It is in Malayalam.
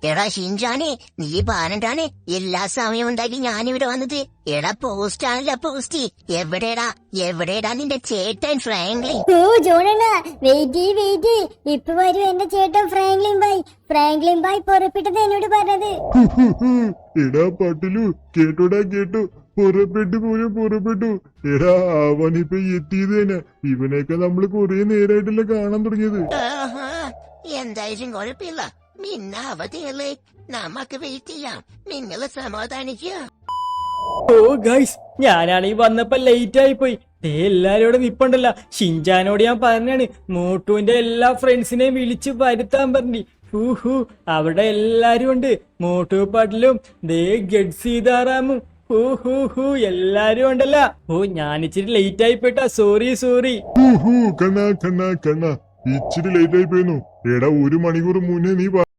എടാ ഷിൻചാനെ, നീ പറഞ്ഞിട്ടാണ് എല്ലാ സമയം ഉണ്ടാക്കി ഞാനിവിടെ വന്നത്. എടാ പോസ്റ്റ് ആണല്ലോ പോസ്റ്റ്. എവിടെടാ നിന്റെ ചേട്ടൻ ഫ്രാങ്ക്ലിൻ? ഓ ജോണണ്ണ, വെയിറ്റ് ഇപ്പൊ വരും എന്റെ ചേട്ടൻ ഫ്രാങ്ക്ലിൻ ബായ് പുറപ്പെട്ടത് എന്നോട് പറഞ്ഞത്. എടാ പട്ടിലു, കേട്ടു പുറപ്പെട്ടു. എടാ അവനിപ്പൊ എത്തിയത് തന്നെ. ഇവനെയൊക്കെ നമ്മള് കൊറേ നേരായിട്ടല്ലേ കാണാൻ തുടങ്ങിയത്. എന്തായാലും കുഴപ്പമില്ല, മിന്ന അവധിയല്ലേ, നമുക്ക് വെയിറ്റ് ചെയ്യാം. നിങ്ങള് സമാധാനിക്കുക. ഓ ഗൈസ്, ഞാനാണെങ്കിൽ വന്നപ്പോ ലേറ്റ് ആയി പോയി. എല്ലാരും ഇവിടെ നിപ്പുണ്ടല്ല. ഷിൻചാനോട് ഞാൻ പറഞ്ഞാണ് മോട്ടുവിന്റെ എല്ലാ ഫ്രണ്ട്സിനെയും വിളിച്ച് വരുത്താൻ പറഞ്ഞു. അവിടെ എല്ലാരും ഉണ്ട്. മോട്ടു പാട്ടിലും ഗഡ്സീതാറാമും എല്ലാരും ഉണ്ടല്ല. ഞാനിച്ചിരി ലേറ്റ് ആയി പോയിട്ടാ, സോറി. കണ്ണ ഇച്ചിരി ലേറ്റ് ആയി പോയിരുന്നു. എടാ 1 മണിക്കൂർ മുന്നേ നീ